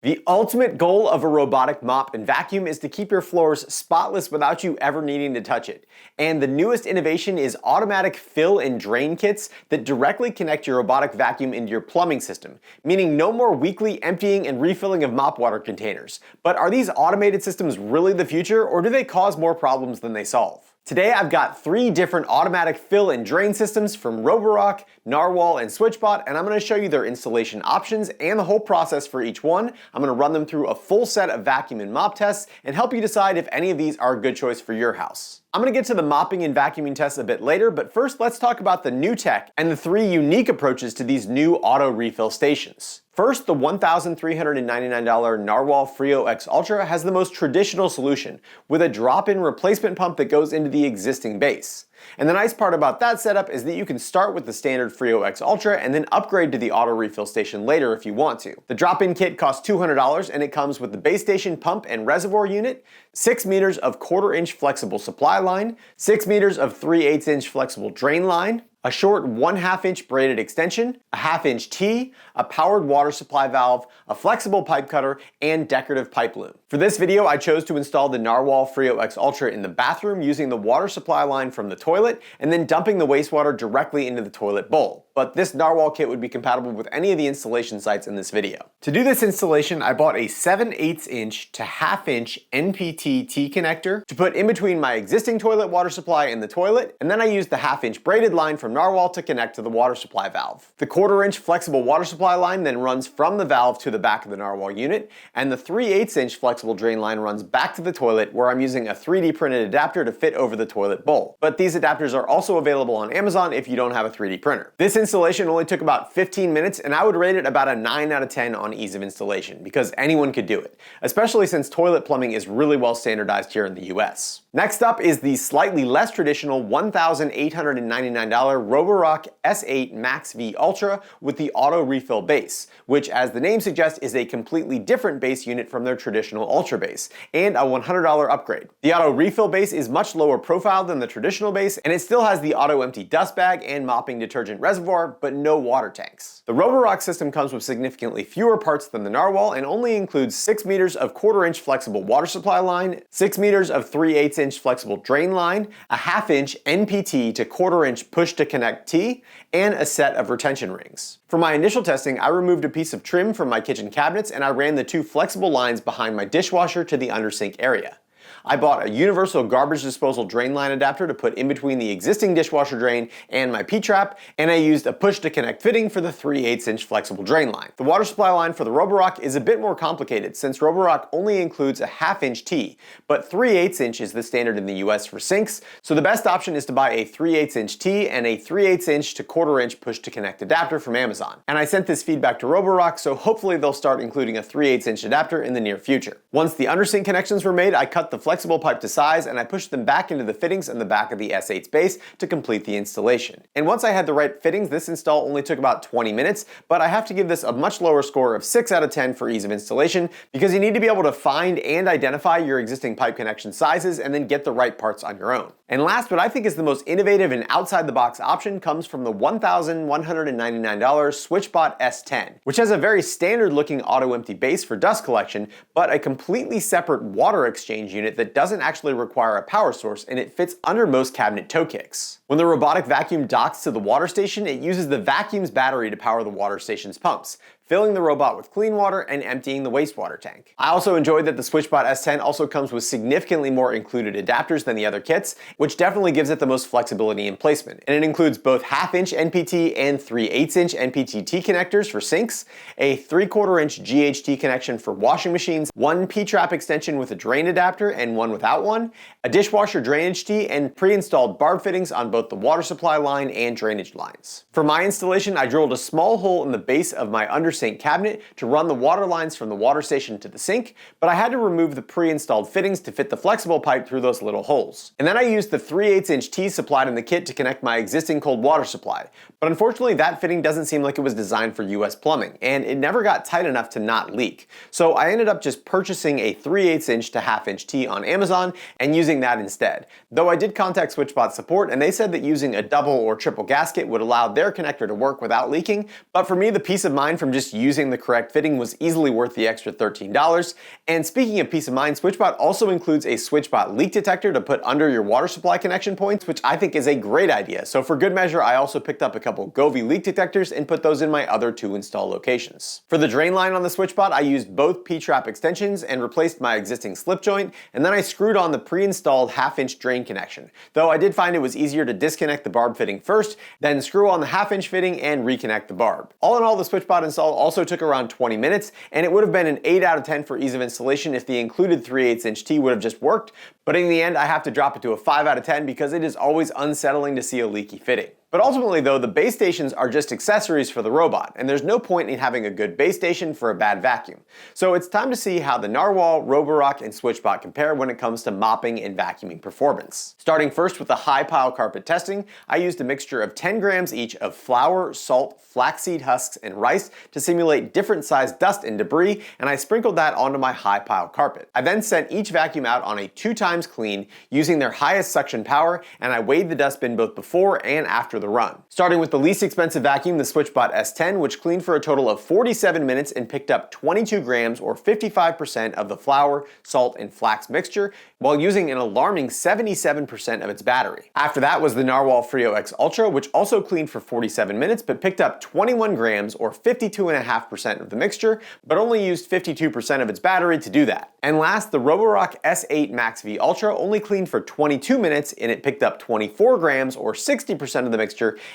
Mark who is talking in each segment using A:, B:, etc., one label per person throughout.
A: The ultimate goal of a robotic mop and vacuum is to keep your floors spotless without you ever needing to touch it. And the newest innovation is automatic fill and drain kits that directly connect your robotic vacuum into your plumbing system, meaning no more weekly emptying and refilling of mop water containers. But are these automated systems really the future, or do they cause more problems than they solve? Today I've got 3 different automatic fill and drain systems from Roborock, Narwal, and SwitchBot, and I'm going to show you their installation options and the whole process for each one. I'm going to run them through a full set of vacuum and mop tests and help you decide if any of these are a good choice for your house. I'm going to get to the mopping and vacuuming tests a bit later, but first let's talk about the new tech and the 3 unique approaches to these new auto refill stations. First, the $1,399 Narwal FreoX Ultra has the most traditional solution, with a drop-in replacement pump that goes into the existing base. And the nice part about that setup is that you can start with the standard FreoX Ultra and then upgrade to the auto refill station later if you want to. The drop-in kit costs $200 and it comes with the base station pump and reservoir unit, 6 meters of 1/4-inch flexible supply line, 6 meters of 3/8-inch flexible drain line, a short 1/2-inch braided extension, a 1/2-inch T, a powered water supply valve, a flexible pipe cutter, and decorative pipe loom. For this video, I chose to install the Narwal FreoX Ultra in the bathroom using the water supply line from the toilet and then dumping the wastewater directly into the toilet bowl. But this Narwal kit would be compatible with any of the installation sites in this video. To do this installation, I bought a 7/8-inch to 1/2-inch NPT T connector to put in between my existing toilet water supply and the toilet, and then I used the 1/2-inch braided line from Narwal to connect to the water supply valve. The 1/4-inch flexible water supply line then runs from the valve to the back of the Narwal unit, and the 3/8-inch flexible drain line runs back to the toilet, where I'm using a 3D printed adapter to fit over the toilet bowl. But these adapters are also available on Amazon if you don't have a 3D printer. This installation only took about 15 minutes, and I would rate it about a 9 out of 10 on ease of installation, because anyone could do it, especially since toilet plumbing is really well standardized here in the US. Next up is the slightly less traditional $1,899 Roborock S8 MaxV Ultra with the auto refill base, which, as the name suggests, is a completely different base unit from their traditional Ultra base, and a $100 upgrade. The auto refill base is much lower profile than the traditional base, and it still has the auto empty dust bag and mopping detergent reservoir, but no water tanks. The Roborock system comes with significantly fewer parts than the Narwal and only includes 6 meters of 1/4-inch flexible water supply line, 6 meters of 3/8-inch flexible drain line, a 1/2-inch NPT to 1/4-inch push to connect T, and a set of retention rings. For my initial testing, I removed a piece of trim from my kitchen cabinets and I ran the 2 flexible lines behind my dishwasher to the undersink area. I bought a universal garbage disposal drain line adapter to put in between the existing dishwasher drain and my P-trap, and I used a push to connect fitting for the 3/8-inch flexible drain line. The water supply line for the Roborock is a bit more complicated since Roborock only includes a 1/2-inch T, but 3/8-inch is the standard in the US for sinks, so the best option is to buy a 3/8-inch T and a 3/8-inch to 1/4-inch push to connect adapter from Amazon. And I sent this feedback to Roborock, so hopefully they'll start including a 3/8-inch adapter in the near future. Once the undersink connections were made, I cut the flexible pipe to size and I pushed them back into the fittings in the back of the S8's base to complete the installation. And once I had the right fittings, this install only took about 20 minutes, but I have to give this a much lower score of 6 out of 10 for ease of installation, because you need to be able to find and identify your existing pipe connection sizes and then get the right parts on your own. And last, what I think is the most innovative and outside-the-box option comes from the $1,199 SwitchBot S10, which has a very standard-looking auto-empty base for dust collection, but a completely separate water exchange unit that doesn't actually require a power source, and it fits under most cabinet toe kicks. When the robotic vacuum docks to the water station, it uses the vacuum's battery to power the water station's pumps, filling the robot with clean water and emptying the wastewater tank. I also enjoyed that the SwitchBot S10 also comes with significantly more included adapters than the other kits, which definitely gives it the most flexibility in placement. And it includes both 1/2-inch NPT and 3/8-inch NPT T connectors for sinks, a 3/4-inch GHT connection for washing machines, 1 P-trap extension with a drain adapter and one without one, a dishwasher drainage tee, and pre-installed barb fittings on both the water supply line and drainage lines. For my installation, I drilled a small hole in the base of my undersink cabinet to run the water lines from the water station to the sink, but I had to remove the pre-installed fittings to fit the flexible pipe through those little holes. And then I used the 3/8-inch T supplied in the kit to connect my existing cold water supply, but unfortunately that fitting doesn't seem like it was designed for US plumbing, and it never got tight enough to not leak. So I ended up just purchasing a 3/8-inch to 1/2-inch T on Amazon and using that instead. Though I did contact SwitchBot support and they said that using a double or triple gasket would allow their connector to work without leaking, but for me the peace of mind from just just using the correct fitting was easily worth the extra $13. And speaking of peace of mind, SwitchBot also includes a SwitchBot leak detector to put under your water supply connection points, which I think is a great idea. So for good measure, I also picked up a couple Govee leak detectors and put those in my other 2 install locations. For the drain line on the SwitchBot, I used both P-trap extensions and replaced my existing slip joint, and then I screwed on the pre-installed 1/2-inch drain connection. Though I did find it was easier to disconnect the barb fitting first, then screw on the 1/2-inch fitting and reconnect the barb. All in all, the SwitchBot install also took around 20 minutes, and it would have been an 8 out of 10 for ease of installation if the included 3/8-inch T would have just worked, but in the end I have to drop it to a 5 out of 10 because it is always unsettling to see a leaky fitting. But ultimately though, the base stations are just accessories for the robot, and there's no point in having a good base station for a bad vacuum. So it's time to see how the Narwal, Roborock, and SwitchBot compare when it comes to mopping and vacuuming performance. Starting first with the high pile carpet testing, I used a mixture of 10 grams each of flour, salt, flaxseed husks, and rice to simulate different sized dust and debris, and I sprinkled that onto my high pile carpet. I then sent each vacuum out on a 2 times clean using their highest suction power, and I weighed the dustbin both before and after the run. Starting with the least expensive vacuum, the SwitchBot S10, which cleaned for a total of 47 minutes and picked up 22 grams or 55% of the flour, salt, and flax mixture, while using an alarming 77% of its battery. After that was the Narwal FreoX Ultra, which also cleaned for 47 minutes but picked up 21 grams or 52.5% of the mixture, but only used 52% of its battery to do that. And last, the Roborock S8 MaxV Ultra only cleaned for 22 minutes and it picked up 24 grams or 60% of the mixture,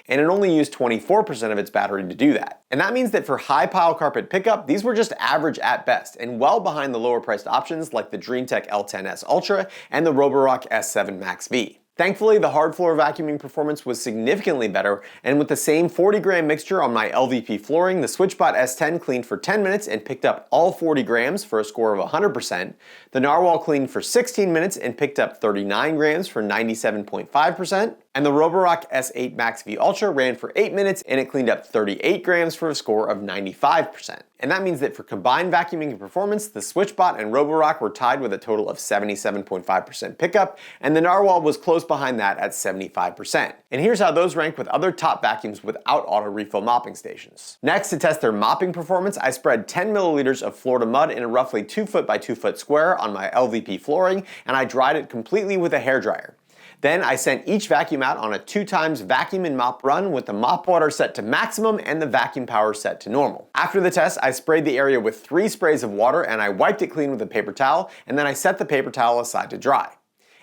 A: and it only used 24% of its battery to do that. And that means that for high pile carpet pickup, these were just average at best and well behind the lower priced options like the DreamTech L10S Ultra and the Roborock S7 MaxV. Thankfully, the hard floor vacuuming performance was significantly better, and with the same 40 gram mixture on my LVP flooring, the SwitchBot S10 cleaned for 10 minutes and picked up all 40 grams for a score of 100%. The Narwal cleaned for 16 minutes and picked up 39 grams for 97.5%. And the Roborock S8 MaxV Ultra ran for 8 minutes and it cleaned up 38 grams for a score of 95%. And that means that for combined vacuuming and performance, the SwitchBot and Roborock were tied with a total of 77.5% pickup, and the Narwal was close behind that at 75%. And here's how those rank with other top vacuums without auto refill mopping stations. Next, to test their mopping performance, I spread 10 milliliters of Florida mud in a roughly 2 foot by 2 foot square on my LVP flooring, and I dried it completely with a hairdryer. Then I sent each vacuum out on a 2 times vacuum and mop run with the mop water set to maximum and the vacuum power set to normal. After the test, I sprayed the area with 3 sprays of water and I wiped it clean with a paper towel, and then I set the paper towel aside to dry.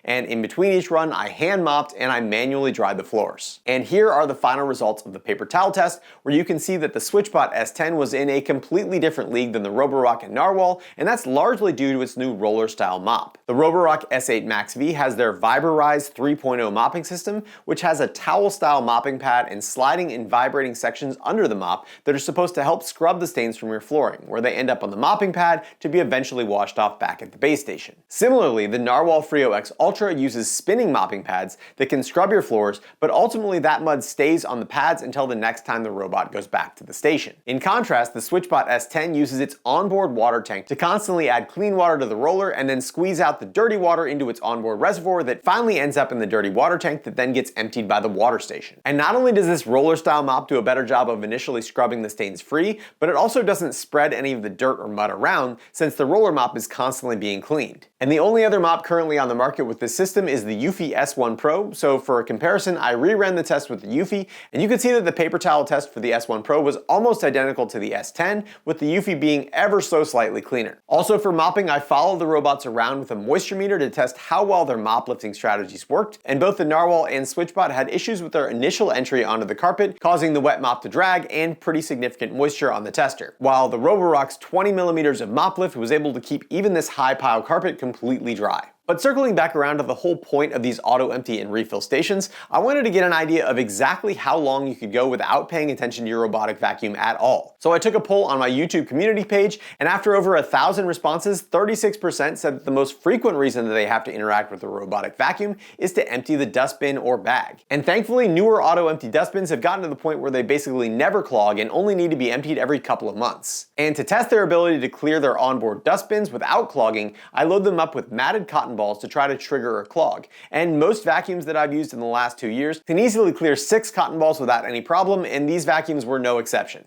A: And in between each run, I hand mopped and I manually dried the floors. And here are the final results of the paper towel test, where you can see that the SwitchBot S10 was in a completely different league than the Roborock and Narwal, and that's largely due to its new roller style mop. The Roborock S8 MaxV has their Viberize 3.0 mopping system, which has a towel style mopping pad and sliding and vibrating sections under the mop that are supposed to help scrub the stains from your flooring, where they end up on the mopping pad to be eventually washed off back at the base station. Similarly, the Narwal FreoX Ultra uses spinning mopping pads that can scrub your floors, but ultimately that mud stays on the pads until the next time the robot goes back to the station. In contrast, the SwitchBot S10 uses its onboard water tank to constantly add clean water to the roller and then squeeze out the dirty water into its onboard reservoir that finally ends up in the dirty water tank that then gets emptied by the water station. And not only does this roller style mop do a better job of initially scrubbing the stains free, but it also doesn't spread any of the dirt or mud around, since the roller mop is constantly being cleaned. And the only other mop currently on the market with this system is the Eufy S1 Pro, so for a comparison, I reran the test with the Eufy, and you can see that the paper towel test for the S1 Pro was almost identical to the S10, with the Eufy being ever so slightly cleaner. Also for mopping, I followed the robots around with a moisture meter to test how well their mop lifting strategies worked, and both the Narwal and SwitchBot had issues with their initial entry onto the carpet, causing the wet mop to drag and pretty significant moisture on the tester, while the Roborock's 20 millimeters of mop lift was able to keep even this high pile carpet completely dry. But circling back around to the whole point of these auto empty and refill stations, I wanted to get an idea of exactly how long you could go without paying attention to your robotic vacuum at all. So I took a poll on my YouTube community page, and after over 1,000 responses, 36% said that the most frequent reason that they have to interact with the robotic vacuum is to empty the dustbin or bag. And thankfully, newer auto empty dustbins have gotten to the point where they basically never clog and only need to be emptied every couple of months. And to test their ability to clear their onboard dustbins without clogging, I load them up with matted cotton balls to try to trigger a clog. And most vacuums that I've used in the last 2 years can easily clear 6 cotton balls without any problem, and these vacuums were no exception.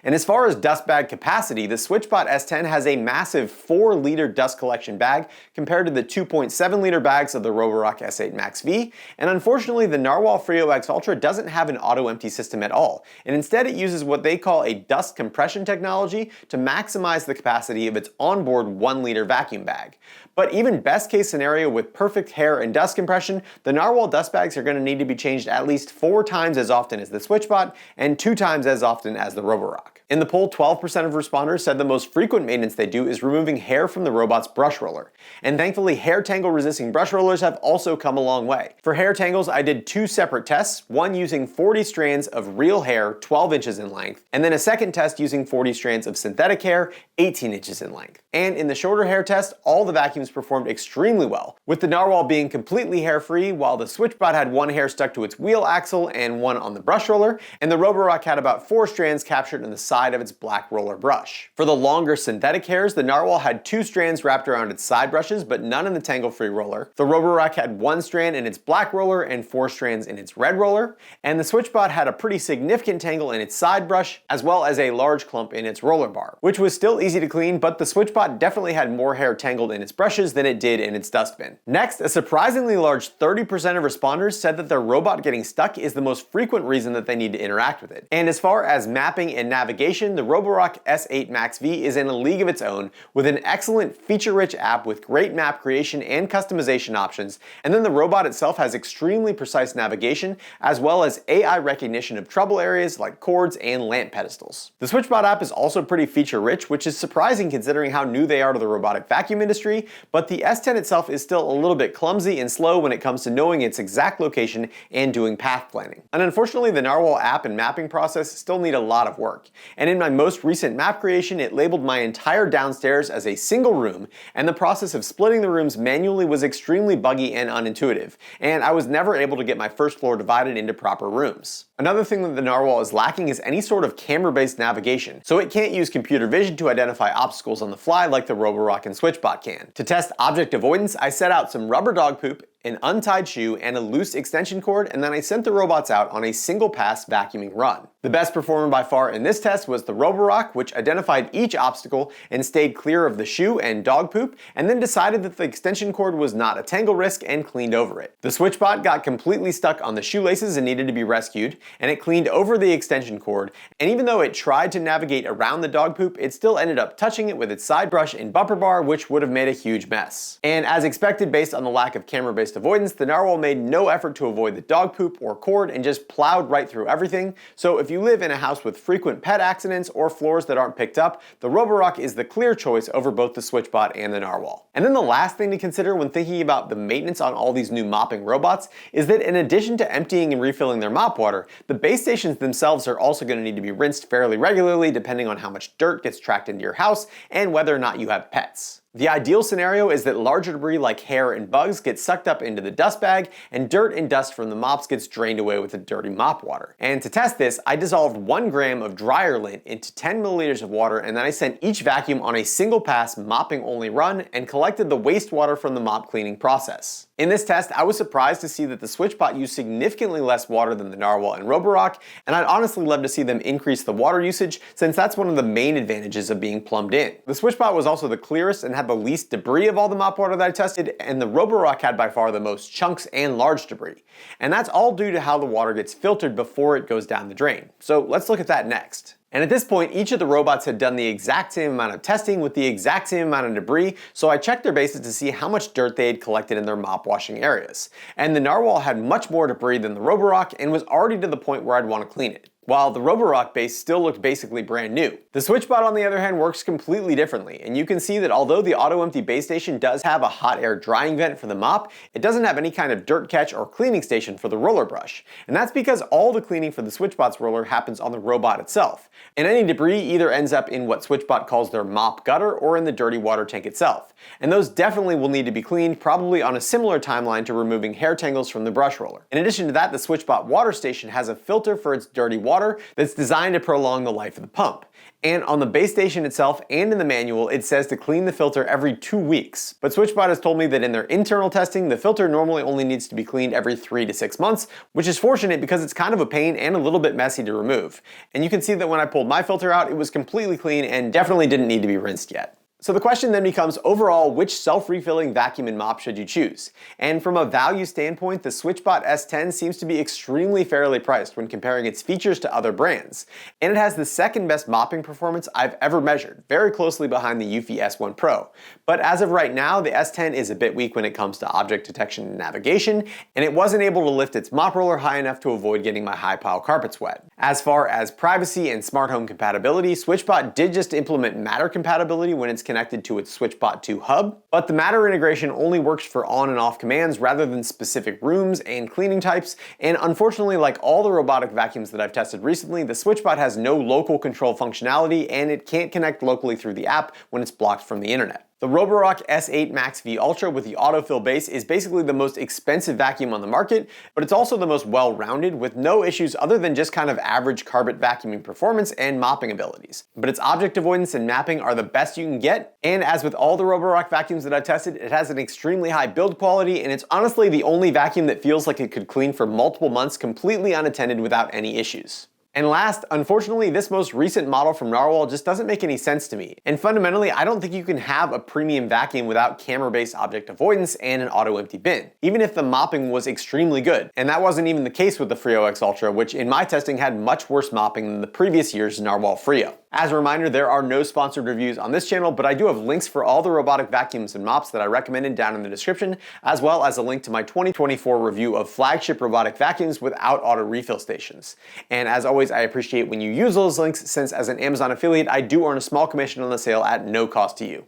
A: And as far as dust bag capacity, the SwitchBot S10 has a massive 4-liter dust collection bag compared to the 2.7-liter bags of the Roborock S8 MaxV, and unfortunately the Narwal FreoX Ultra doesn't have an auto-empty system at all, and instead it uses what they call a dust compression technology to maximize the capacity of its onboard 1-liter vacuum bag. But even best case scenario with perfect hair and dust compression, the Narwal dust bags are going to need to be changed at least 4 times as often as the SwitchBot and 2 times as often as the Roborock. In the poll, 12% of responders said the most frequent maintenance they do is removing hair from the robot's brush roller. And thankfully, hair tangle resisting brush rollers have also come a long way. For hair tangles, I did 2 separate tests, one using 40 strands of real hair 12 inches in length, and then a second test using 40 strands of synthetic hair 18 inches in length. And in the shorter hair test, all the vacuums performed extremely well, with the Narwal being completely hair-free, while the SwitchBot had 1 hair stuck to its wheel axle and 1 on the brush roller, and the Roborock had about 4 strands captured in the side of its black roller brush. For the longer synthetic hairs, the Narwal had 2 strands wrapped around its side brushes, but none in the tangle-free roller. The Roborock had 1 strand in its black roller and 4 strands in its red roller, and the SwitchBot had a pretty significant tangle in its side brush, as well as a large clump in its roller bar, which was still easy to clean, but the SwitchBot definitely had more hair tangled in its brushes than it did in its dustbin. Next, a surprisingly large 30% of responders said that their robot getting stuck is the most frequent reason that they need to interact with it. And as far as mapping and navigation, the Roborock S8 MaxV is in a league of its own, with an excellent feature-rich app with great map creation and customization options, and then the robot itself has extremely precise navigation, as well as AI recognition of trouble areas like cords and lamp pedestals. The SwitchBot app is also pretty feature-rich, which is surprising considering how new they are to the robotic vacuum industry, but the S10 itself is still a little bit clumsy and slow when it comes to knowing its exact location and doing path planning. And unfortunately, the Narwal app and mapping process still need a lot of work. And in my most recent map creation, it labeled my entire downstairs as a single room, and the process of splitting the rooms manually was extremely buggy and unintuitive, and I was never able to get my first floor divided into proper rooms. Another thing that the Narwal is lacking is any sort of camera-based navigation, so it can't use computer vision to identify obstacles on the fly like the Roborock and SwitchBot can. To test object avoidance, I set out some rubber dog poop, an untied shoe, and a loose extension cord, and then I sent the robots out on a single pass vacuuming run. The best performer by far in this test was the Roborock, which identified each obstacle and stayed clear of the shoe and dog poop, and then decided that the extension cord was not a tangle risk and cleaned over it. The SwitchBot got completely stuck on the shoelaces and needed to be rescued, and it cleaned over the extension cord, and even though it tried to navigate around the dog poop, it still ended up touching it with its side brush and bumper bar, which would have made a huge mess. And as expected, based on the lack of camera-based avoidance, the Narwal made no effort to avoid the dog poop or cord and just plowed right through everything. So if you live in a house with frequent pet accidents or floors that aren't picked up, the Roborock is the clear choice over both the SwitchBot and the Narwal. And then the last thing to consider when thinking about the maintenance on all these new mopping robots is that in addition to emptying and refilling their mop water, the base stations themselves are also going to need to be rinsed fairly regularly depending on how much dirt gets tracked into your house and whether or not you have pets. The ideal scenario is that larger debris like hair and bugs get sucked up into the dust bag, and dirt and dust from the mops gets drained away with the dirty mop water. And to test this, I dissolved 1 gram of dryer lint into 10 milliliters of water, and then I sent each vacuum on a single pass mopping only run and collected the wastewater from the mop cleaning process. In this test, I was surprised to see that the SwitchBot used significantly less water than the Narwal and Roborock, and I'd honestly love to see them increase the water usage since that's one of the main advantages of being plumbed in. The SwitchBot was also the clearest and had the least debris of all the mop water that I tested, and the Roborock had by far the most chunks and large debris. And that's all due to how the water gets filtered before it goes down the drain. So let's look at that next. And at this point, each of the robots had done the exact same amount of testing with the exact same amount of debris, so I checked their bases to see how much dirt they had collected in their mop washing areas. And the Narwal had much more debris than the Roborock and was already to the point where I'd want to clean it, while the Roborock base still looked basically brand new. The SwitchBot, on the other hand, works completely differently, and you can see that although the auto-empty base station does have a hot air drying vent for the mop, it doesn't have any kind of dirt catch or cleaning station for the roller brush. And that's because all the cleaning for the SwitchBot's roller happens on the robot itself, and any debris either ends up in what SwitchBot calls their mop gutter or in the dirty water tank itself. And those definitely will need to be cleaned, probably on a similar timeline to removing hair tangles from the brush roller. In addition to that, the SwitchBot water station has a filter for its dirty water water that's designed to prolong the life of the pump. And on the base station itself and in the manual, it says to clean the filter every 2 weeks. But SwitchBot has told me that in their internal testing, the filter normally only needs to be cleaned every 3 to 6 months, which is fortunate because it's kind of a pain and a little bit messy to remove. And you can see that when I pulled my filter out, it was completely clean and definitely didn't need to be rinsed yet. So the question then becomes, overall, which self-refilling vacuum and mop should you choose? And from a value standpoint, the SwitchBot S10 seems to be extremely fairly priced when comparing its features to other brands. And it has the second best mopping performance I've ever measured, very closely behind the Eufy S1 Pro. But as of right now, the S10 is a bit weak when it comes to object detection and navigation, and it wasn't able to lift its mop roller high enough to avoid getting my high pile carpets wet. As far as privacy and smart home compatibility, SwitchBot did just implement Matter compatibility when it's connected to its SwitchBot 2 hub, but the Matter integration only works for on and off commands rather than specific rooms and cleaning types, and unfortunately, like all the robotic vacuums that I've tested recently, the SwitchBot has no local control functionality and it can't connect locally through the app when it's blocked from the internet. The Roborock S8 MaxV Ultra with the Autofill base is basically the most expensive vacuum on the market, but it's also the most well-rounded with no issues other than just kind of average carpet vacuuming performance and mopping abilities. But its object avoidance and mapping are the best you can get, and as with all the Roborock vacuums that I've tested, it has an extremely high build quality, and it's honestly the only vacuum that feels like it could clean for multiple months completely unattended without any issues. And last, unfortunately, this most recent model from Narwal just doesn't make any sense to me. And fundamentally, I don't think you can have a premium vacuum without camera-based object avoidance and an auto-empty bin, even if the mopping was extremely good. And that wasn't even the case with the FreoX Ultra, which in my testing had much worse mopping than the previous year's Narwal Freo. As a reminder, there are no sponsored reviews on this channel, but I do have links for all the robotic vacuums and mops that I recommended down in the description, as well as a link to my 2024 review of flagship robotic vacuums without auto refill stations. And as always, I appreciate when you use those links, since as an Amazon affiliate, I do earn a small commission on the sale at no cost to you.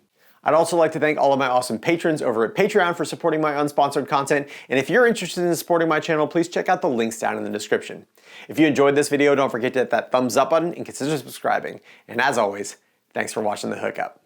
A: I'd also like to thank all of my awesome patrons over at Patreon for supporting my unsponsored content, and if you're interested in supporting my channel, please check out the links down in the description. If you enjoyed this video, don't forget to hit that thumbs up button and consider subscribing. And as always, thanks for watching The Hookup.